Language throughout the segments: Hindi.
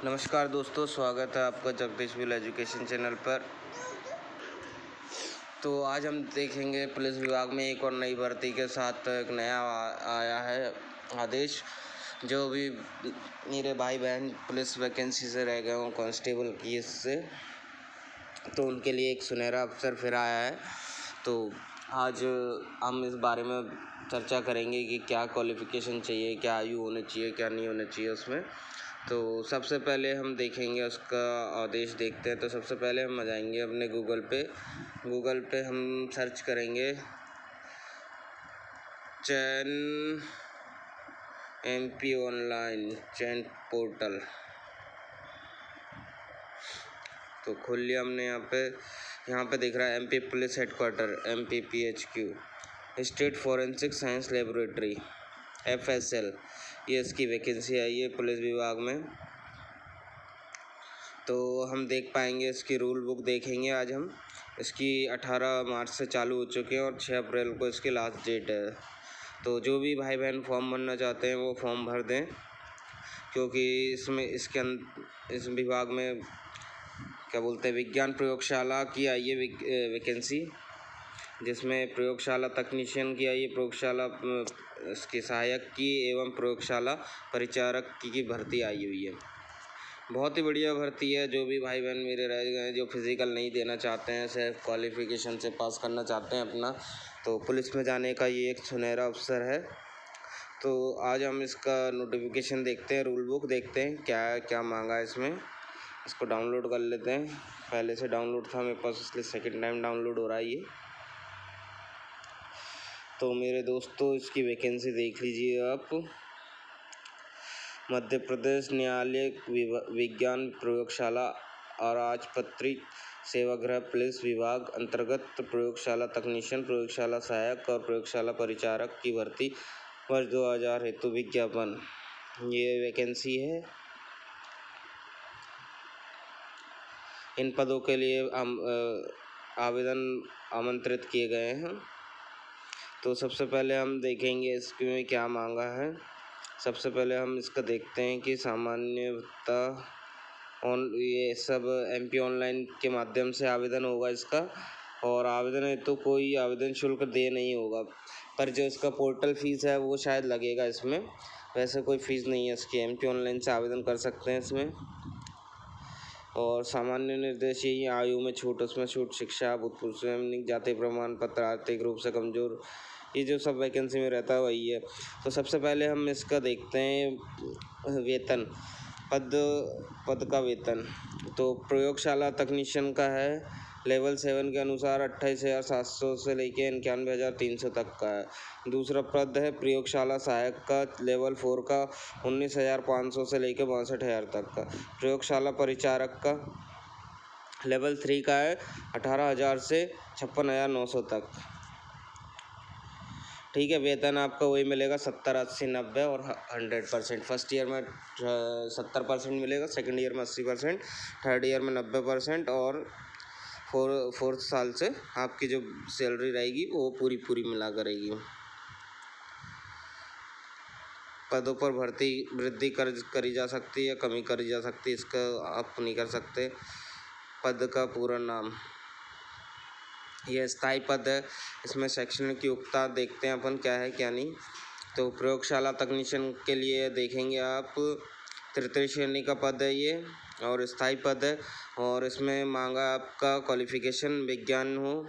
नमस्कार दोस्तों, स्वागत है आपका जगदीश विल एजुकेशन चैनल पर। तो आज हम देखेंगे पुलिस विभाग में एक और नई भर्ती के साथ एक नया आया है आदेश। जो भी मेरे भाई बहन पुलिस वैकेंसी से रह गए हों कांस्टेबल की इससे, तो उनके लिए एक सुनहरा अवसर फिर आया है। तो आज हम इस बारे में चर्चा करेंगे कि क्या क्वालिफ़िकेशन चाहिए, क्या आयु होनी चाहिए, क्या नहीं होना चाहिए उसमें। तो सबसे पहले हम देखेंगे उसका आदेश देखते हैं। तो सबसे पहले हम आ जाएंगे अपने गूगल पे हम सर्च करेंगे चयन MP ऑनलाइन चयन पोर्टल। तो खोल लिया हमने। यहाँ पे दिख रहा है MP police headquarter MPPHQ state forensic science laboratory FSL, ये इसकी वैकेंसी आई है पुलिस विभाग में। तो हम देख पाएंगे इसकी रूल बुक देखेंगे आज हम। इसकी 18 मार्च से चालू हो चुके हैं और 6 अप्रैल को इसकी लास्ट डेट है। तो जो भी भाई बहन फॉर्म भरना चाहते हैं वो फॉर्म भर दें, क्योंकि इस विभाग में क्या बोलते हैं, विज्ञान प्रयोगशाला की आई है वैकेंसी, जिसमें प्रयोगशाला तकनीशियन की आई है, प्रयोगशाला इसकी सहायक की एवं प्रयोगशाला परिचारक की भर्ती आई हुई है। बहुत ही बढ़िया भर्ती है। जो भी भाई बहन मेरे रह गए हैं, जो फिज़िकल नहीं देना चाहते हैं, सिर्फ क्वालिफ़िकेशन से पास करना चाहते हैं अपना, तो पुलिस में जाने का ये एक सुनहरा अवसर है। तो आज हम इसका नोटिफिकेशन देखते हैं, रूल बुक देखते हैं क्या क्या मांगा है इसमें। इसको डाउनलोड कर लेते हैं। पहले से डाउनलोड था मेरे पास, इसलिए सेकेंड टाइम डाउनलोड हो रहा है ये। तो मेरे दोस्तों, इसकी वैकेंसी देख लीजिए आप। मध्य प्रदेश न्यायालय विज्ञान प्रयोगशाला अराजपत्रित सेवागृह पुलिस विभाग अंतर्गत प्रयोगशाला तकनीशियन, प्रयोगशाला सहायक और प्रयोगशाला परिचारक की भर्ती वर्ष 2000 हेतु विज्ञापन, ये वैकेंसी है। इन पदों के लिए आवेदन आमंत्रित किए गए हैं। तो सबसे पहले हम देखेंगे इसमें क्या मांगा है। सबसे पहले हम इसका देखते हैं कि सामान्यतः ये सब MP ऑनलाइन के माध्यम से आवेदन होगा इसका, और आवेदन है तो कोई आवेदन शुल्क दे नहीं होगा, पर जो इसका पोर्टल फ़ीस है वो शायद लगेगा इसमें। वैसे कोई फ़ीस नहीं है इसकी, MP ऑनलाइन से आवेदन कर सकते हैं इसमें। और सामान्य निर्देश यही, आयु में छूट, उसमें छूट, शिक्षा, भूतपूर्व सैनिक, जाति प्रमाण पत्र, आर्थिक रूप से कमज़ोर, ये जो सब वैकेंसी में रहता है वही है। तो सबसे पहले हम इसका देखते हैं वेतन, पद का वेतन। तो प्रयोगशाला तकनीशियन का है, लेवल 7 के अनुसार 28,700 से लेके 91,300 तक का है। दूसरा पद है प्रयोगशाला सहायक का, लेवल 4 का 19,500 से लेके 62,000 तक का। प्रयोगशाला परिचारक का लेवल 3 का है, 18,000 से 56,900 तक। ठीक है, वेतन आपका वही मिलेगा 70, 80, 90 और 100%। फर्स्ट ईयर में 70% मिलेगा, सेकंड ईयर में 80%, थर्ड ईयर में 90% और फोर्थ साल से आपकी जो सैलरी रहेगी वो पूरी मिला करेगी। पदों पर भर्ती वृद्धि करी जा सकती है, कमी करी जा सकती है, इसका आप नहीं कर सकते। पद का पूरा नाम, यह स्थायी पद है। इसमें शैक्षणिक योग्यता देखते हैं अपन क्या है क्या नहीं। तो प्रयोगशाला तकनीशियन के लिए देखेंगे आप, तृतीय श्रेणी का पद है ये और स्थायी पद है। और इसमें मांगा आपका क्वालिफ़िकेशन विज्ञान हो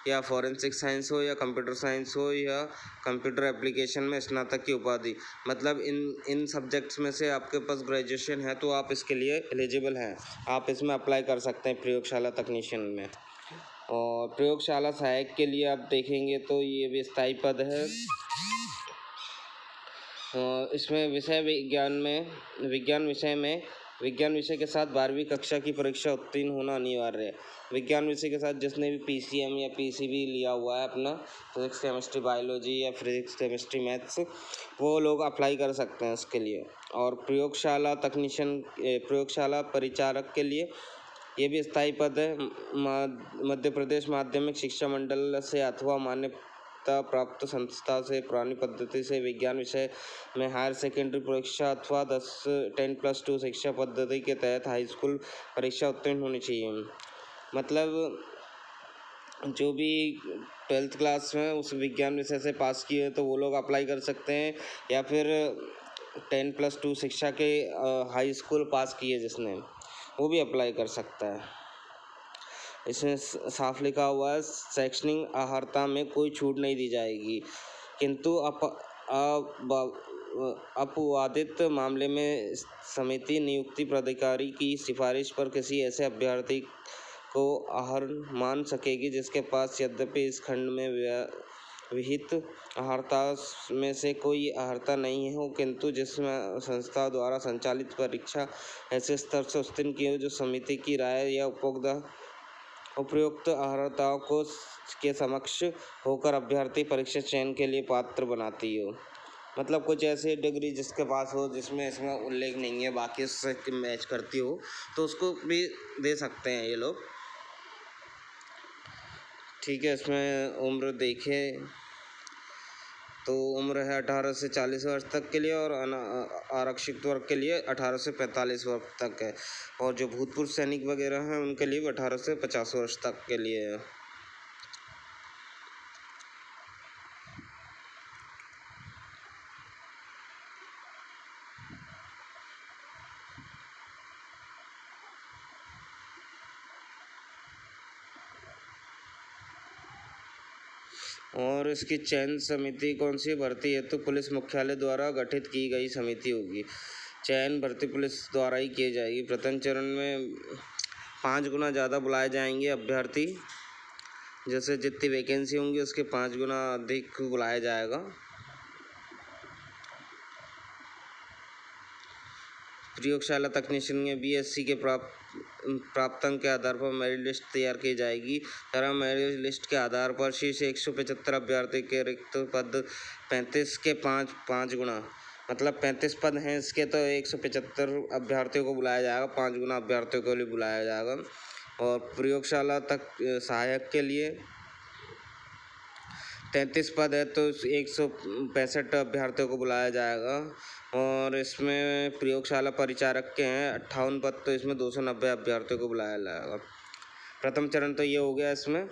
या फॉरेंसिक साइंस हो या कंप्यूटर साइंस हो या कंप्यूटर एप्लीकेशन में स्नातक की उपाधि। मतलब इन सब्जेक्ट्स में से आपके पास ग्रेजुएशन है तो आप इसके लिए एलिजिबल हैं, आप इसमें अप्लाई कर सकते हैं प्रयोगशाला तकनीशियन में। और प्रयोगशाला सहायक के लिए आप देखेंगे तो ये भी स्थायी पद है। इसमें विज्ञान विषय के साथ 12वीं कक्षा की परीक्षा उत्तीर्ण होना अनिवार्य है। विज्ञान विषय के साथ जिसने भी PCM या PCB लिया हुआ है अपना, फिजिक्स केमिस्ट्री बायोलॉजी या फिजिक्स केमिस्ट्री मैथ्स, वो लोग अप्लाई कर सकते हैं इसके लिए। और प्रयोगशाला तकनीशियन, प्रयोगशाला परिचारक के लिए ये भी स्थायी पद है। मध्य प्रदेश माध्यमिक शिक्षा मंडल से अथवा मान्य मान्यता प्राप्त संस्था से पुरानी पद्धति से विज्ञान विषय में हायर सेकेंडरी परीक्षा अथवा 10+2 शिक्षा पद्धति के तहत हाई स्कूल परीक्षा उत्तीर्ण होनी चाहिए। मतलब जो भी 12th क्लास में उस विज्ञान विषय से पास किए तो वो लोग अप्लाई कर सकते हैं, या फिर 10+2 शिक्षा के हाई स्कूल पास किए जिसने, वो भी अप्लाई कर सकता है। इसमें साफ लिखा हुआ है शैक्षणिक अर्हता में कोई छूट नहीं दी जाएगी, किंतु अपवादित मामले में समिति नियुक्ति प्राधिकारी की सिफारिश पर किसी ऐसे अभ्यर्थी को अर्ह मान सकेगी जिसके पास यद्यपि इस खंड में विहित अर्हता में से कोई अर्हता नहीं हो, किंतु जिसमें संस्था द्वारा संचालित परीक्षा ऐसे स्तर से उत्तीर्ण की हो जो समिति की राय या उपयुक्त अर्हताओं के समक्ष होकर अभ्यर्थी परीक्षा चयन के लिए पात्र बनाती हो। मतलब कुछ ऐसी डिग्री जिसके पास हो जिसमें इसमें उल्लेख नहीं है, बाकी उससे मैच करती हो, तो उसको भी दे सकते हैं ये लोग। ठीक है, इसमें उम्र देखें तो उम्र है 18 से 40 वर्ष तक के लिए, और आरक्षित वर्ग के लिए 18 से 45 वर्ष तक है, और जो भूतपूर्व सैनिक वगैरह हैं उनके लिए 18 से 50 वर्ष तक के लिए है। और इसकी चयन समिति कौन सी भर्ती हेतु पुलिस मुख्यालय द्वारा गठित की गई समिति होगी। चयन भर्ती पुलिस द्वारा ही की जाएगी। प्रथम चरण में 5 गुना ज़्यादा बुलाए जाएंगे अभ्यर्थी, जैसे जितनी वैकेंसी होंगी उसके 5 गुना अधिक बुलाया जाएगा। प्रयोगशाला तकनीशियन में BSc के प्राप्तांक के आधार पर मेरिट लिस्ट तैयार की जाएगी। तरह मेरिट लिस्ट के आधार पर शीर्ष 175 अभ्यर्थी के रिक्त पद 35 के 5 गुना, मतलब 35 पद हैं इसके, तो 175 अभ्यर्थियों को बुलाया जाएगा, 5 गुना अभ्यर्थियों को लिए बुलाया जाएगा। और प्रयोगशाला तक सहायक के लिए 33 पद है तो 165 अभ्यर्थियों को बुलाया जाएगा। और इसमें प्रयोगशाला परिचारक के हैं 58 पद, तो इसमें 290 अभ्यर्थियों को बुलाया जाएगा। प्रथम चरण तो ये हो गया इसमें।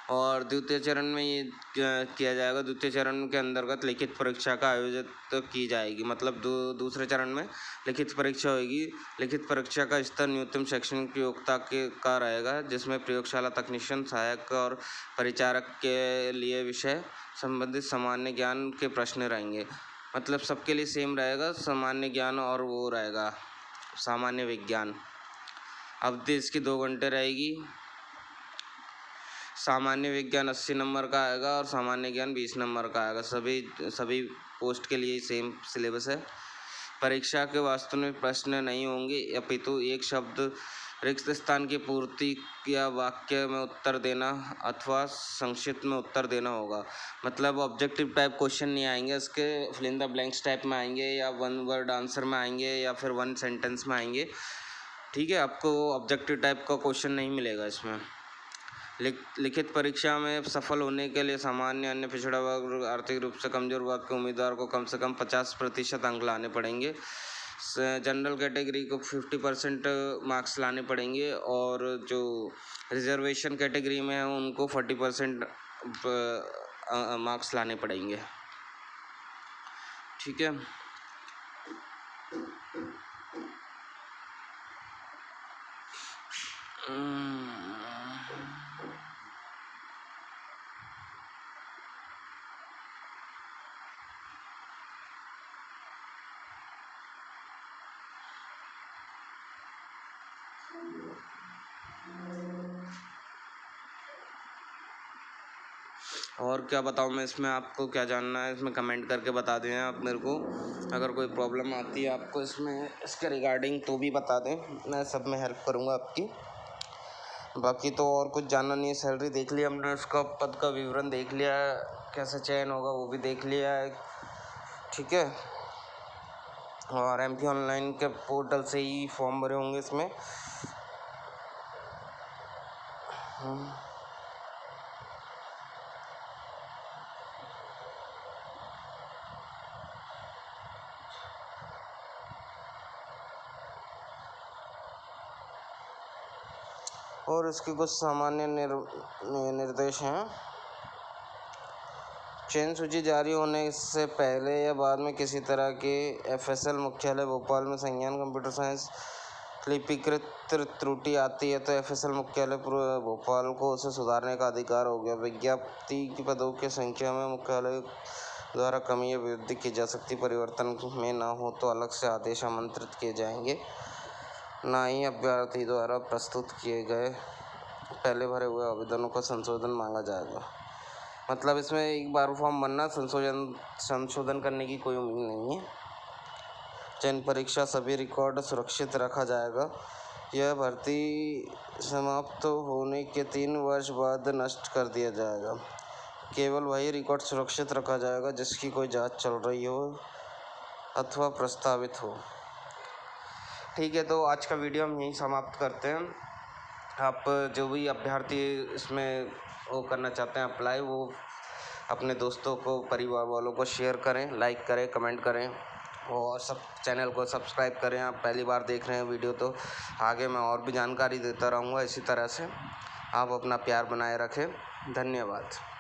और द्वितीय चरण में ये किया जाएगा। द्वितीय चरण के अंतर्गत लिखित परीक्षा का आयोजित की जाएगी, मतलब दूसरे चरण में लिखित परीक्षा होगी। लिखित परीक्षा का स्तर न्यूनतम शैक्षणिक योग्यता का रहेगा, जिसमें प्रयोगशाला तकनीशियन, सहायक और परिचारक के लिए विषय संबंधित सामान्य ज्ञान के प्रश्न रहेंगे। मतलब सबके लिए सेम रहेगा, सामान्य ज्ञान और वो रहेगा सामान्य विज्ञान। अवधि इसकी 2 घंटे रहेगी। सामान्य विज्ञान 80 नंबर का आएगा और सामान्य ज्ञान 20 नंबर का आएगा। सभी पोस्ट के लिए सेम सिलेबस है। परीक्षा के वास्तविक प्रश्न नहीं होंगे, अपितु एक शब्द रिक्त स्थान की पूर्ति या वाक्य में उत्तर देना अथवा संक्षिप्त में उत्तर देना होगा। मतलब ऑब्जेक्टिव टाइप क्वेश्चन नहीं आएंगे इसके, fill in the blanks type में आएंगे, या 1 वर्ड आंसर में आएंगे, या फिर 1 सेंटेंस में आएंगे। ठीक है, आपको ऑब्जेक्टिव टाइप का क्वेश्चन नहीं मिलेगा इसमें। लिखित परीक्षा में सफल होने के लिए सामान्य, अन्य पिछड़ा वर्ग, आर्थिक रूप से कमजोर वर्ग के उम्मीदवार को कम से कम 50% अंक लाने पड़ेंगे। जनरल कैटेगरी को 50% मार्क्स लाने पड़ेंगे, और जो रिजर्वेशन कैटेगरी में है उनको 40% मार्क्स लाने पड़ेंगे। ठीक है, और क्या बताऊँ मैं इसमें, आपको क्या जानना है इसमें कमेंट करके बता दें आप मेरे को। अगर कोई प्रॉब्लम आती है आपको इसमें इसके रिगार्डिंग तो भी बता दें, मैं सब में हेल्प करूँगा आपकी। बाकी तो और कुछ जानना नहीं है। सैलरी देख लिया हमने, उसका पद का विवरण देख लिया है, कैसे चयन होगा वो भी देख लिया है। ठीक है, और MP ऑनलाइन के पोर्टल से ही फॉर्म भरे होंगे इसमें। और इसके कुछ सामान्य निर्देश हैं। चयन सूची जारी होने से पहले या बाद में किसी तरह के FSL मुख्यालय भोपाल में संज्ञान कंप्यूटर साइंस लिपिकृत त्रुटि आती है तो FSL मुख्यालय भोपाल को उसे सुधारने का अधिकार हो गया। विज्ञप्ति की पदों की संख्या में मुख्यालय द्वारा कमी या वृद्धि की जा सकती। परिवर्तन में ना हो तो अलग से आदेश आमंत्रित किए जाएंगे, ना ही अभ्यर्थी द्वारा प्रस्तुत किए गए पहले भरे हुए आवेदनों का संशोधन मांगा जाएगा। मतलब इसमें एक बार फॉर्म भरना, संशोधन करने की कोई उम्मीद नहीं है। चयन परीक्षा सभी रिकॉर्ड सुरक्षित रखा जाएगा। यह भर्ती समाप्त होने के 3 वर्ष बाद नष्ट कर दिया जाएगा। केवल वही रिकॉर्ड सुरक्षित रखा जाएगा जिसकी कोई जांच चल रही हो अथवा प्रस्तावित हो। ठीक है, तो आज का वीडियो हम यहीं समाप्त करते हैं। आप जो भी अभ्यर्थी इसमें वो करना चाहते हैं अप्लाई, वो अपने दोस्तों को, परिवार वालों को शेयर करें, लाइक करें, कमेंट करें और सब चैनल को सब्सक्राइब करें। आप पहली बार देख रहे हैं वीडियो तो आगे मैं और भी जानकारी देता रहूँगा इसी तरह से। आप अपना प्यार बनाए रखें। धन्यवाद।